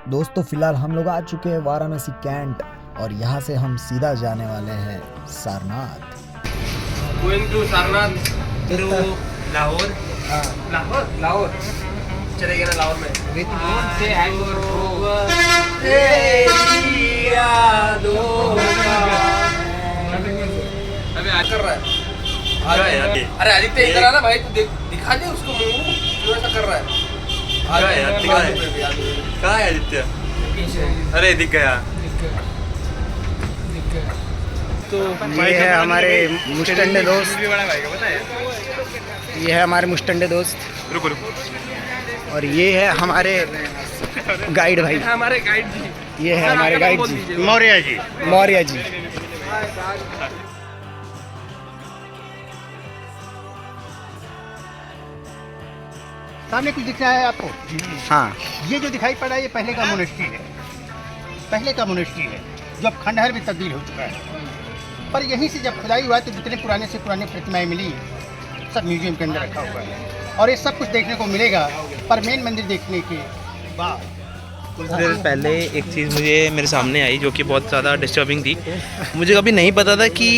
दोस्तों फिलहाल हम लोग आ चुके हैं वाराणसी कैंट और यहाँ से हम सीधा जाने वाले हैं Sarnath. Going to Sarnath through Lahore. Lahore चले गए ना लाहौर में से अभी आज कर रहा है। अरे आदित्य इधर आना भाई, तू दिखा दे उसको मुंह क्यों ऐसा कर रहा है। कहाँ है आदित्य? अरे दिख गया। तो ये है हमारे मुस्टंडे दोस्त, ये है हमारे मुस्टंडे दोस्त रुको रुको। और ये है हमारे गाइड भाई, हमारे गाइड जी, ये है हमारे गाइड जी मौर्य जी। मौर्य जी। सामने कुछ दिख रहा है आपको? हाँ, ये जो दिखाई पड़ रहा है ये पहले का मोनेस्ट्री है, पहले का मोनेस्ट्री है जो अब खंडहर में तब्दील हो चुका है। पर यहीं से जब खुदाई हुआ तो जितने पुराने से पुराने प्रतिमाएं मिली सब म्यूजियम के अंदर रखा हुआ है और ये सब कुछ देखने को मिलेगा। पर मेन मंदिर देखने के बाद कुछ देर पहले एक चीज़ मुझे मेरे सामने आई जो कि बहुत ज़्यादा डिस्टर्बिंग थी। मुझे कभी नहीं पता था कि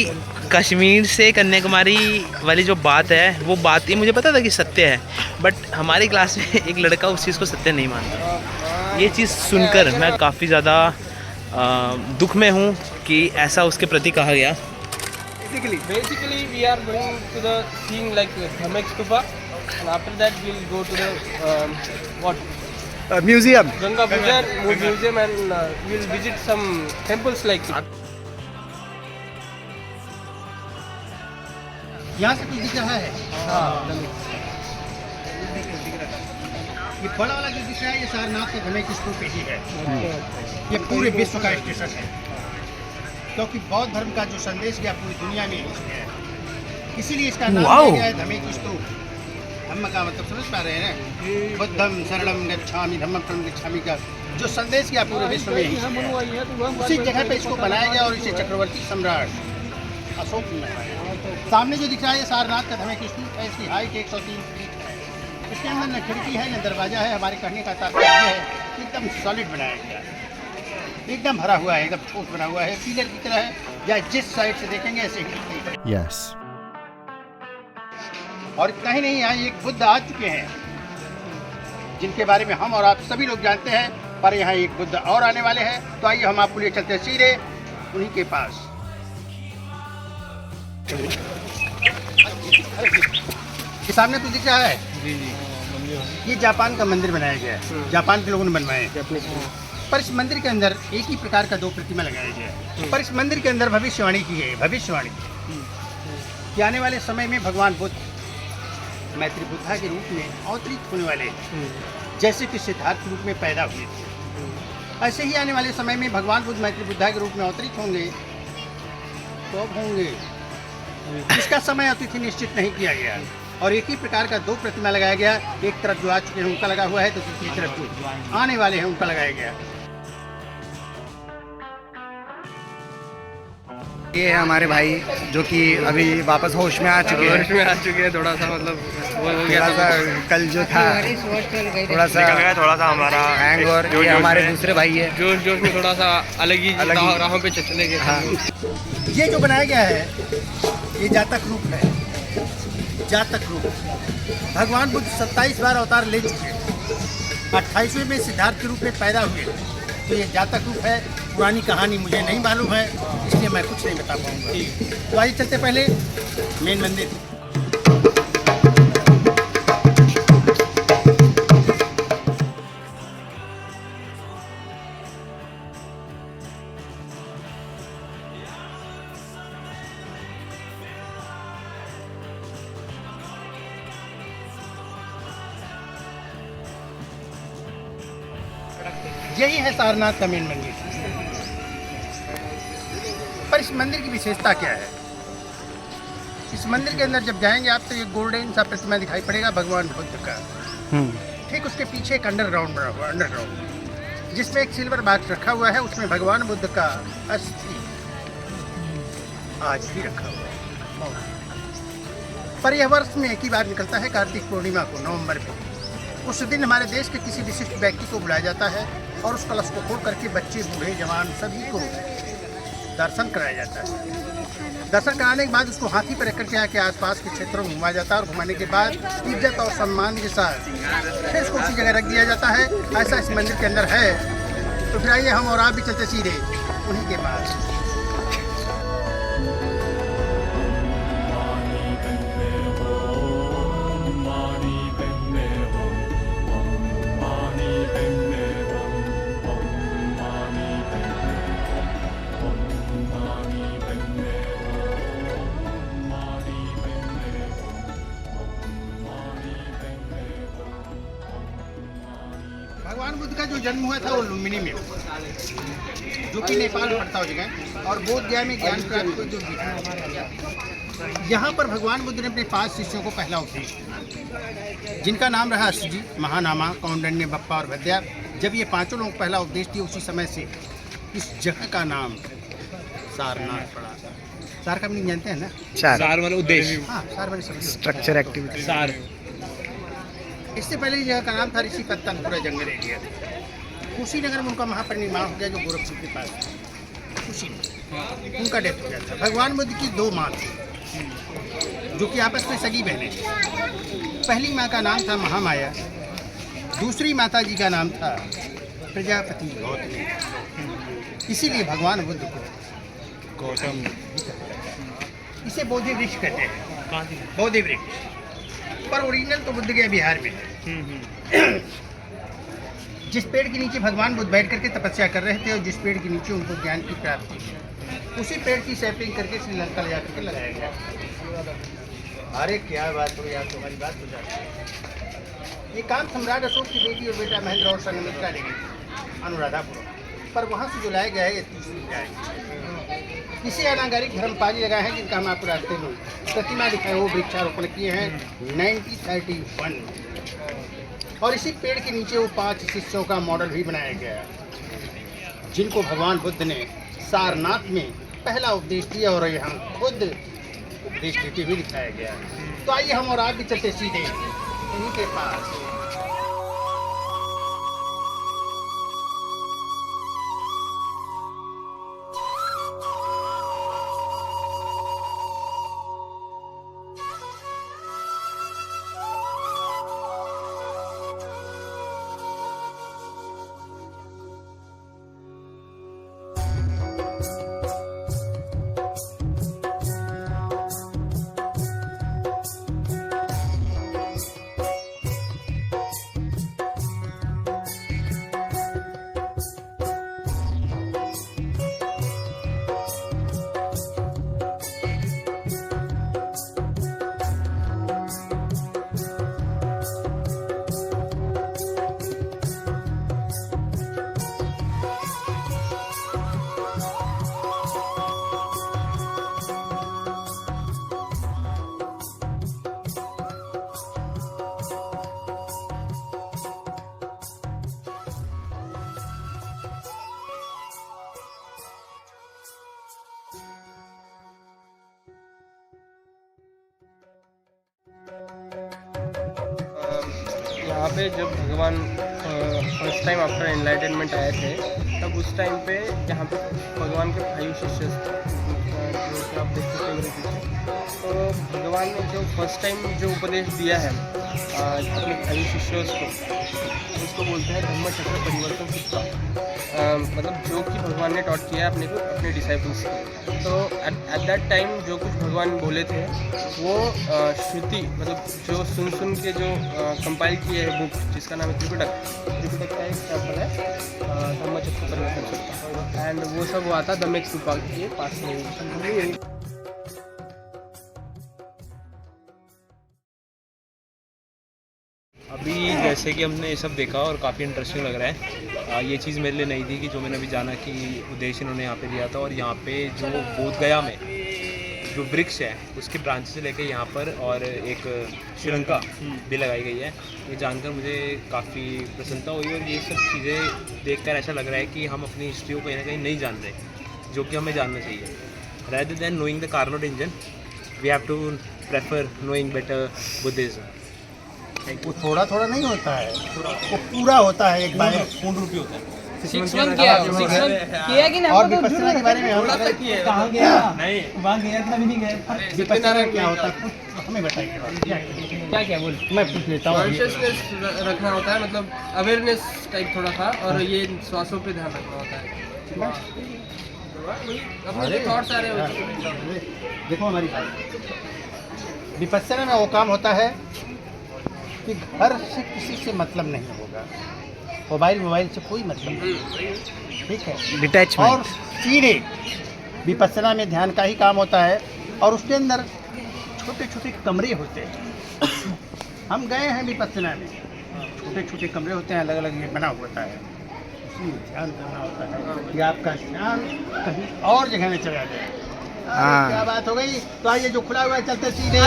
कश्मीर से कन्याकुमारी वाली जो बात है वो बात, ये मुझे पता था कि सत्य है, बट हमारी क्लास में एक लड़का उस चीज़ को सत्य नहीं मानता। ये चीज़ सुनकर मैं काफ़ी ज़्यादा दुख में हूँ कि ऐसा उसके प्रति कहा गया। basically we are going to the seeing like Dhamek Stupa, and after that we'll go to the what museum. Ganga Pujan museum, and we'll visit some temples like यहाँ से कुछ दिख रहा है। ये बड़ा वाला जो दिख रहा है ये सारनाथ के धमेक स्तूप ही है। ये पूरे विश्व का स्टेशन है क्योंकि बौद्ध धर्म का जो संदेश गया पूरी दुनिया में इसमें है, इसीलिए इसका नाम दिया गया है धमेक स्तूप। धम्म का मतलब समझ पा रहे हैं ना, बुद्धम शरणम गच्छामि धम्मं शरणं गच्छामि का जो संदेश गया पूरे विश्व में उसी जगह पे इसको बनाया गया और इसे चक्रवर्ती सम्राट अशोक ने बनाया। सामने जो दिख रहा है ये सारनाथ का धमेक स्तूप है। इसकी हाइट 103 फीट है। इसके अंदर न खिड़की है न दरवाजा है। हमारे कहने का तात्पर्य है एकदम सॉलिड बनाया गया है, एकदम भरा हुआ है, एकदम ठोस बना हुआ है, पिलर की तरह है, या जिस साइड से देखेंगे ऐसे ही। यस। और इतना ही नहीं, यहाँ एक बुद्ध आ चुके हैं जिनके बारे में हम और आप सभी लोग जानते हैं, पर यहाँ एक बुद्ध और आने वाले हैं। तो आइए हम आपको ले चलते हैं सीधे उन्हीं के पास। ये सामने कुछ दिख रहा है, ये जापान का मंदिर बनाया गया है, जापान के लोगों ने बनवाया है। पर इस मंदिर के अंदर एक ही प्रकार का दो प्रतिमा लगाया गया है। पर इस मंदिर के अंदर भविष्यवाणी की गई है, भविष्यवाणी कि आने वाले समय में भगवान बुद्ध मैत्री बुद्धा के रूप में अवतरित होने वाले, जैसे कि सिद्धार्थ के रूप में पैदा हुए थे, ऐसे ही आने वाले समय में भगवान बुद्ध मैत्री बुद्धा के रूप में अवतरित होंगे। तो अब होंगे, इसका समय अतिथि निश्चित नहीं किया गया और एक ही प्रकार का दो प्रतिमा लगाया गया। एक तरफ जो आ चुके हैं उनका लगा हुआ है, तो दूसरी तरफ जो आने वाले हैं उनका लगाया गया। ये है हमारे भाई जो कि अभी वापस होश में आ चुके हैं। थोड़ा सा मतलब वो हो थोड़ा सा कल जो था थोड़ा सा हमारा हैंग, और ये हमारे दूसरे भाई है जोश जोश में थोड़ा सा अलग ही राहों पे चले गए। हाँ। ये जो बनाया गया है ये जातक रूप है, जातक रूप। भगवान बुद्ध 27 बार अवतार ले चुके हैं, 28वें में सिद्धार्थ के रूप में पैदा हुए। तो ये जातक रूप है। पुरानी कहानी मुझे नहीं मालूम है, इसलिए मैं कुछ नहीं बता पाऊंगा। तो आइए चलते पहले मेन मंदिर। यही है सारनाथ का मेन मंदिर। पर इस मंदिर की विशेषता क्या है? इस मंदिर के अंदर जब जाएंगे आप तो एक गोल्डन सा प्रतिमा दिखाई पड़ेगा भगवान बुद्ध का। ठीक उसके पीछे एक अंडरग्राउंड बना हुआ, अंडरग्राउंड, जिसमें एक सिल्वर बॉक्स रखा हुआ है, उसमें भगवान बुद्ध का अस्थि आज भी रखा हुआ है। पर यह वर्ष में एक ही बार निकलता है, कार्तिक पूर्णिमा को, नवंबर में। उस दिन हमारे देश के किसी विशिष्ट व्यक्ति को बुलाया जाता है और उस कलश को खोल करके बच्चे बूढ़े जवान सभी को दर्शन कराया जाता है। दर्शन कराने के बाद उसको हाथी पर रख करके आके आसपास के क्षेत्रों में घुमाया जाता है और घुमाने के बाद इज्जत और सम्मान के साथ फिर इसको उसी जगह रख दिया जाता है। ऐसा इस मंदिर के अंदर है। तो फिर आइए हम और आप भी चलते सीधे उन्हीं के पास। भगवान बुद्ध का जो जन्म हुआ था वो लुम्बिनी में, जो कि नेपाल में पड़ता हो जगह, और बोध गया में ज्ञान प्राप्त को जो यहाँ पर भगवान बुद्ध ने अपने 5 शिष्यों को पहला उपदेश दिया, जिनका नाम रहा अष्टजी, महानामा, कौंडन्य, बप्पा और भद्या। जब ये 5 लोगों को पहला उपदेश दिया, उसी समय से इस जगह का नाम सारनाथ पड़ा। सार का मीनिंग जानते हैं ना? सार वाला उद्देश्य, हाँ, सार वाले शब्द। Structure activity. सार। इससे पहले इस जगह का नाम था ऋषि पत्तन, पूरा जंगल एरिया। कुशीनगर में उनका महापरिनिर्वाण हो गया, जो गोरखपुर के पास कुशी में उनका डेथ हो गया था। भगवान बुद्ध की 2 माँ थी, जो कि आपस में सगी बहनें थी। पहली माँ का नाम था महामाया, दूसरी माता जी का नाम था प्रजापति गौतमी। इसीलिए भगवान बुद्ध को गौतम, इसे बोधि वृक्ष कहते हैं, बोधि वृक्ष। पर ओरिजिनल तो बुद्ध गया बिहार में है। जिस पेड़ के नीचे भगवान बुद्ध बैठ करके तपस्या कर रहे थे और जिस पेड़ के नीचे उनको ज्ञान की प्राप्ति हुई, उसी पेड़ की सैपलिंग करके श्रीलंका ले जाकर के लगाया गया। अरे क्या बात हो यार, तुम्हारी बात हो जाती है। ये काम सम्राट अशोक की बेटी और बेटा महेंद्र और संगमित्रा ले गई अनुराधापुरम, पर वहाँ से जो लाया गया है ये 30 फीट। इसे अनागरिक धर्मपाली लगाए हैं, जिनका हम आपको रास्ते में प्रतिमा दिखाए, वो वृक्षारोपण किए हैं 1931 में। और इसी पेड़ के नीचे वो 5 शिष्यों का मॉडल भी बनाया गया है, जिनको भगवान बुद्ध ने सारनाथ में पहला उपदेश दिया और यहाँ खुद उपदेश देते हुए दिखाया गया। तो आइए हम और आप भी चलते सीधे इन्हीं के पास। यहाँ पे जब भगवान फर्स्ट टाइम आफ्टर एनलाइटनमेंट आए थे, तब उस टाइम पे यहाँ पे भगवान के 5 शिष्य थे, जो कि आप देख सकते हैं मेरे पीछे। तो भगवान ने जो फर्स्ट टाइम जो उपदेश दिया है अपने 5 शिष्यों को, उसको बोलते हैं धम्मचक्र परिवर्तन सूत्र। मतलब जो कि भगवान ने टॉट किया है अपने को, अपने डिसाइपल्स को। तो एट दैट टाइम जो कुछ भगवान बोले थे वो श्रुति, मतलब जो सुन के जो कंपाइल किए है बुक, जिसका नाम है त्रिपिटक का एक चैप्टर है धम्मचक्र परिवर्तन सूत्र, एंड वो सब हुआ था द मेक्स के पास में। अभी जैसे कि हमने ये सब देखा और काफ़ी इंटरेस्टिंग लग रहा है। ये चीज़ मेरे लिए नई थी कि जो मैंने अभी जाना कि उद्देश्य इन्होंने यहाँ पे दिया था, और यहाँ पे जो बोध गया में जो वृक्ष है उसकी ब्रांच से लेके यहाँ पर और एक श्रीलंका भी लगाई गई है। ये जानकर मुझे काफ़ी प्रसन्नता हुई, और ये सब चीज़ें देखकर ऐसा लग रहा है कि हम अपनी हिस्ट्री को कहीं ना कहीं नहीं जान रहे, जो कि हमें जानना चाहिए। rather than knowing the Carnot engine, we have to prefer knowing better Buddhism. वो थोड़ा थोड़ा नहीं होता है, वो पूरा होता है, एक बार पूर्ण रूपी होता है। 6 मंथ किया कि नहीं? और विपස්සना के बारे में हम कहाँ गया? नहीं वहाँ गया था, अभी नहीं गया। विपස්සना क्या होता है हमें बताइए। क्या क्या बोल? मैं पूछ लेता हूँ। कॉन्शियसनेस रखना होता है, मतलब अवेयरनेस टाइप थोड़ा सा, और ये श्वासों पे ध्यान रखना होता है। अपने जो थॉट्स आ रहे होते हैं। देखो हमारी बात, विपස්සना में वो काम होता है कि घर से किसी से मतलब नहीं होगा, मोबाइल से कोई मतलब नहीं, ठीक है। डिटैचमेंट। और सीधे विपස්සना में ध्यान का ही काम होता है, और उसके अंदर छोटे छोटे कमरे होते हैं। हम गए हैं विपස්සना में, छोटे छोटे कमरे होते हैं, अलग अलग ये बना होता है, उसमें ध्यान करना होता है कि आपका ध्यान कहीं और जगह में चला जाए। हाँ। क्या बात हो गई? तो आइए जो खुला हुआ है चलते सीधे।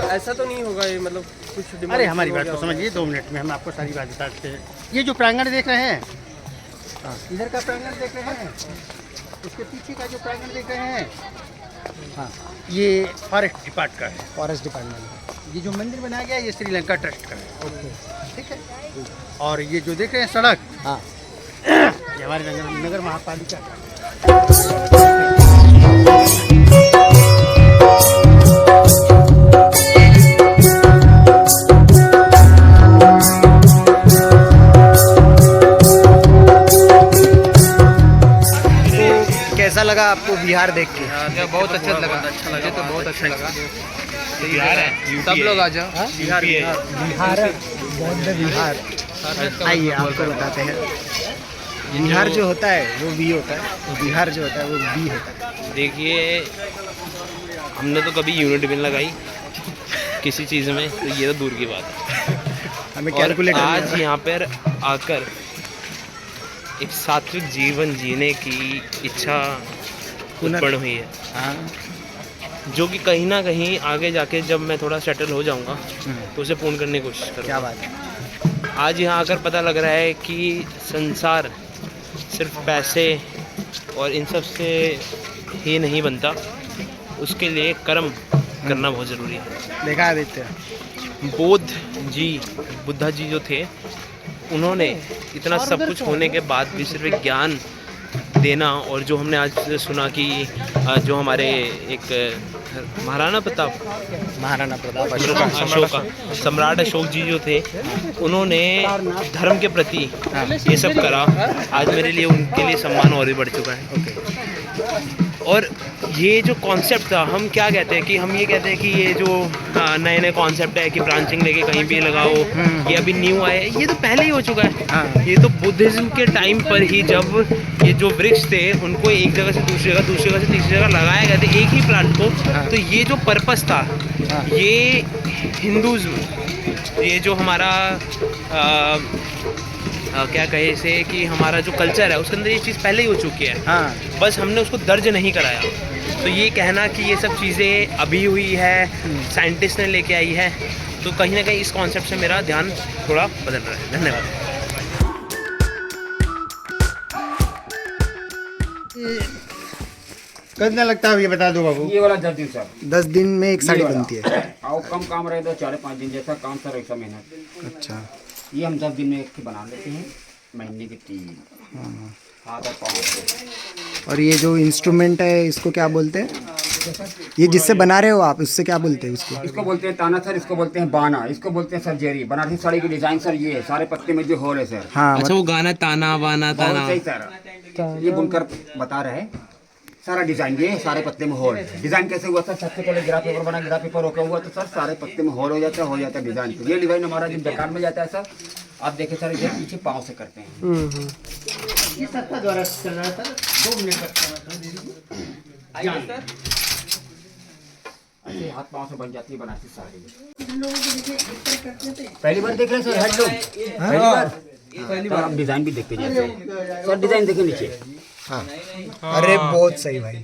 ऐसा तो नहीं होगा ये, मतलब कुछ अरे हमारी बात को समझिए, 2 मिनट में हम आपको सारी बात बता देते हैं। ये जो प्रांगण देख रहे हैं, इधर का प्रांगण देख रहे हैं, उसके पीछे का जो प्रांगण देख रहे हैं, हाँ, ये फॉरेस्ट डिपार्टमेंट का है। Forest department. ये जो मंदिर बनाया गया है, ये श्रीलंका ट्रस्ट का है, ठीक है। और ये जो देख रहे हैं सड़क, हाँ, ये हमारे नगर महापालिका का है। कैसा लगा आपको बिहार देख के? बहुत अच्छा लगा, मुझे तो बहुत अच्छा लगा। बिहार है, सब लोग आ जाओ। बिहार आइए आपको बताते हैं। बिहार जो होता है वो बी होता है, बिहार जो होता है वो बी होता है। देखिए, हमने तो कभी यूनिट भी नहीं लगाई किसी चीज़ में, तो ये तो दूर की बात है। हमें और कैलकुलेट आज यहाँ पर आकर एक सात्विक जीवन जीने की इच्छा उत्पन्न हुई है, जो कि कहीं ना कहीं आगे जाके जब मैं थोड़ा सेटल हो जाऊंगा तो उसे पूर्ण करने की कोशिश करूँगा। क्या बात है। आज यहाँ आकर पता लग रहा है कि संसार सिर्फ पैसे और इन सब से ही नहीं बनता, उसके लिए कर्म करना बहुत ज़रूरी है। देखा आदित्य, बुद्धा जी जो थे, उन्होंने इतना सब कुछ होने के बाद भी सिर्फ एक ज्ञान देना, और जो हमने आज सुना कि जो हमारे एक महाराणा प्रताप सम्राट अशोक जी जो थे, उन्होंने धर्म के प्रति ये सब करा। आज मेरे लिए उनके लिए सम्मान और भी बढ़ चुका है। और ये जो कॉन्सेप्ट था, हम क्या कहते हैं कि हम ये कहते हैं कि ये जो नए नए कॉन्सेप्ट है कि ब्रांचिंग लेके कहीं भी लगाओ, ये अभी न्यू आया है, ये तो पहले ही हो चुका है। ये तो बुद्धिज्म के टाइम पर ही, जब ये जो वृक्ष थे उनको एक जगह से दूसरी जगह से तीसरी जगह लगाया गया था, एक ही प्लांट को। तो ये जो पर्पस था, ये हिंदुज़्म, ये जो हमारा क्या कहे इसे, कि हमारा जो कल्चर है उसके अंदर ये चीज़ पहले ही हो चुकी है। बस हमने उसको दर्ज नहीं कराया। तो ये कहना कि ये सब चीज़ें अभी हुई है, साइंटिस्ट ने लेके आई है, तो कहीं ना कहीं इस कॉन्सेप्ट से मेरा ध्यान थोड़ा बदल रहा है। धन्यवाद। कितना लगता है ये बता दो बाबू। ये वाला 10 दिन सर, 10 दिन में एक साड़ी बनती है। और कम काम रहे तो 4-5 दिन जैसा काम सर, ऐसा मेहनत। अच्छा, ये हम 10 दिन में एक बना लेते हैं, महीने के 3 हाथ और पाँव से। और ये जो इंस्ट्रूमेंट है इसको क्या बोलते हैं? ये जिससे बना रहे हो आप, उससे क्या बोलते हैं उसको? इसको बोलते हैं ताना सर, इसको बोलते हैं बाना, इसको बोलते हैं सर जेरी। बनारसी साड़ी की डिजाइन सर ये है, सारे पत्ते में जो होल है सर। हाँ, अच्छा, वो गाना ताना बाना बहुत ताना, सही सर, ये बुनकर बता रहे हैं। सारा डिजाइन ये सारे पत्ते में होल है। डिजाइन कैसे हुआ सर? सबसे पहले ग्राफ पेपर बना, ग्राफ पेपर रोका हुआ तो सर सारे पत्ते में होल हो जाता है डिजाइन। तो ये डिजाइन हमारा जब बेकार में जाता है सर, आप देखें सर, ये पीछे पाँव से करते हैं। ये सत्ता द्वारा चल रहा था, 2 मिनट लगता है सर। ऐसे हाथ पाँव से बन जाती है बनारसी साड़ी। पहली बार देख रहे हैं सर हेड लोग? पहली बार आप डिजाइन भी देखते जाते हैं सर, डिजाइन देखे नीचे। हाँ। अरे बहुत सही भाई,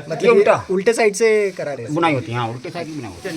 मतलब उल्टे साइड से करा रहे हैं। बुनाई होती है, हाँ उल्टे साइड की बुनाई होती है।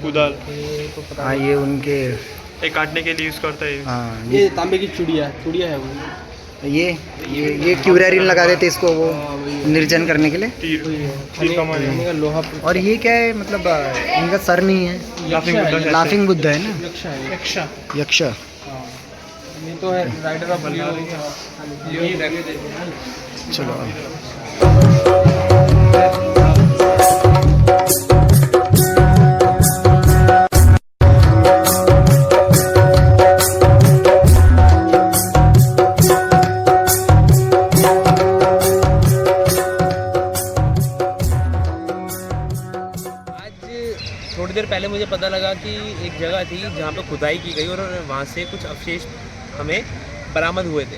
कुदाल हाँ ये उनके ये काटने के लिए यूज करता है। हाँ ये तांबे की चूड़िया है वो। ये क्यूरेरिन लगा देते इसको वो निर्जन करने के लिए। तीर कमाने खाने का लोहा और ये क्या है मतलब इनका सर नहीं है, लाफिंग बुद्ध है ना, यक्षा है। यक्षा यक्ष। ये तो है राइडर ऑफ चलो थोड़ी देर पहले मुझे पता लगा कि एक जगह थी जहाँ पे खुदाई की गई और वहाँ से कुछ अवशेष हमें बरामद हुए थे।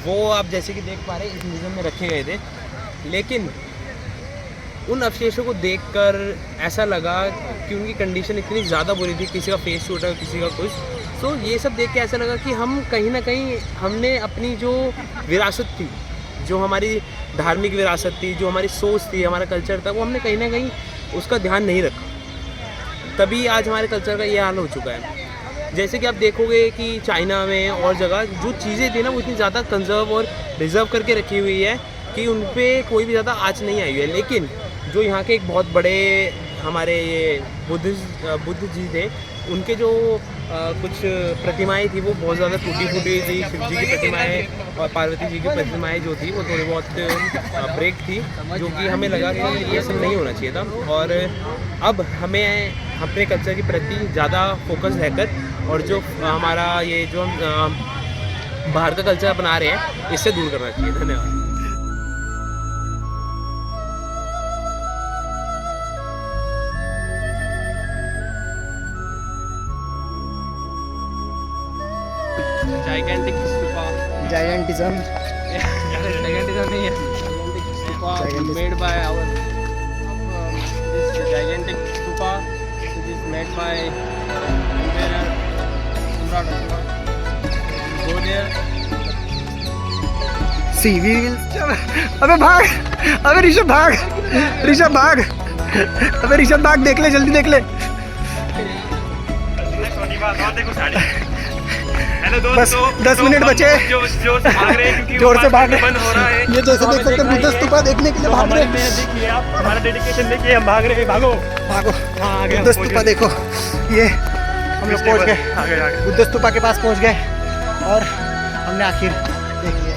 वो आप जैसे कि देख पा रहे हैं इस म्यूज़ियम में रखे गए थे, लेकिन उन अवशेषों को देखकर ऐसा लगा कि उनकी कंडीशन इतनी ज़्यादा बुरी थी, किसी का फेस टूटा, किसी का कुछ। तो ये सब देख के ऐसा लगा कि हम कहीं ना कहीं हमने अपनी जो विरासत थी, जो हमारी धार्मिक विरासत थी, जो हमारी सोच थी, हमारा कल्चर था, वो हमने कहीं ना कहीं उसका ध्यान नहीं रखा। तभी आज हमारे कल्चर का ये हाल हो चुका है। जैसे कि आप देखोगे कि चाइना में और जगह जो चीज़ें थी ना वो इतनी ज़्यादा कंजर्व और रिजर्व करके रखी हुई है कि उन पर कोई भी ज़्यादा आँच नहीं आई हुई है। लेकिन जो यहाँ के एक बहुत बड़े हमारे ये बुद्ध जी थे, उनके जो कुछ प्रतिमाएं थी वो बहुत ज़्यादा टूटी फूटी थी। शिव जी की प्रतिमाएं और पार्वती जी की प्रतिमाएं जो थी वो थोड़ी बहुत ब्रेक थी, जो कि हमें लगा कि ये सब नहीं होना चाहिए था। और अब हमें अपने कल्चर के प्रति ज़्यादा फोकस रहकर और जो हमारा ये जो हम बाहर का कल्चर अपना रहे हैं इससे दूर करना चाहिए। धन्यवाद। जाइगेंटिक स्तूपा, जायंटिज्म जाइगेंटिज्म नहीं है, stupa made by our this gigantic stupa which is made by Emperor सम्राट अशोक। Go there। सी अबे भाग, अबे ऋषभ भाग, ऋषभ भाग, अबे ऋषभ भाग, देख ले जल्दी देख ले। बस 10 मिनट बचे, जोर से भाग रहे हैं। ये जैसे देख सकते हैं बुद्ध स्तूपा देखने के लिए भाग रहे हैं। हमारा डेडिकेशन देखिए, हम भाग रहे हैं, भागो भागो। बुद्ध स्तूपा देखो, ये हम लोग पहुंच गए, बुद्ध स्तूपा के पास पहुंच गए और हमने आखिर देख लिया।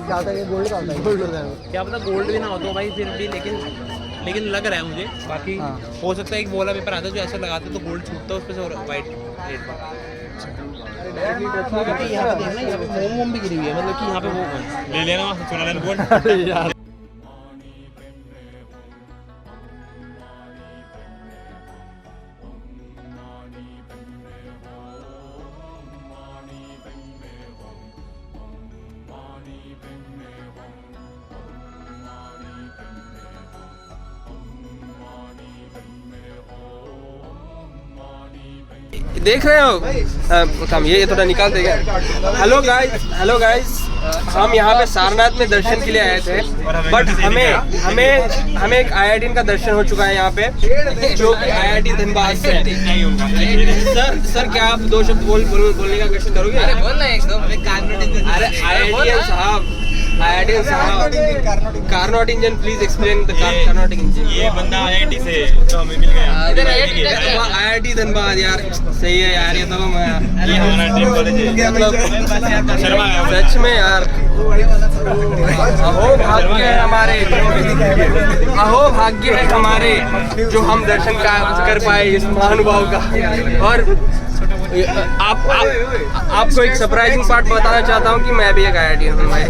क्या होता है, ये गोल्ड का होता है, गोल्ड होता है। क्या पता गोल्ड भी ना हो तो भाई, फिर भी लेकिन लग रहा है मुझे। बाकी हो सकता है एक बोला पेपर आता है जो ऐसा लगाते तो गोल्ड छूटता है उस पर से वाइट रेड पर। यहाँ पे देखना, यहाँ पे मोम वोम भी गिरी हुई है, मतलब कि यहाँ पे वो ले लेना वहाँ से चुरा लेना गोल्ड। देख रहे हो काम ये थोड़ा निकाल देगा। हेलो गाइस, हम यहाँ पे सारनाथ में दर्शन के लिए आए थे, बट हमें एक आईआईटी का दर्शन हो चुका है यहाँ पे, जो कि आईआईटी धनबाद से है। सर क्या आप दो शब्द बोलने का कोशिश करोगे? अरे बोलना एकदम। अरे आईआईटी साहब, Carnot engine please explain the Carnot engine. ये बंदा आईआईटी से तो हमें मिल गया। आईआईटी धनबाद यार, सही है यार, ये तो ये हमारा ड्रीम कॉलेज है। मतलब शर्मा सच में यार, अहो भाग्य है हमारे, अहो भाग्य है हमारे जो हम दर्शन कर पाए इस महानुभाव का। और आपको एक सरप्राइजिंग पार्ट बताना चाहता हूँ कि मैं भी एक आईआईटी हूँ भाई।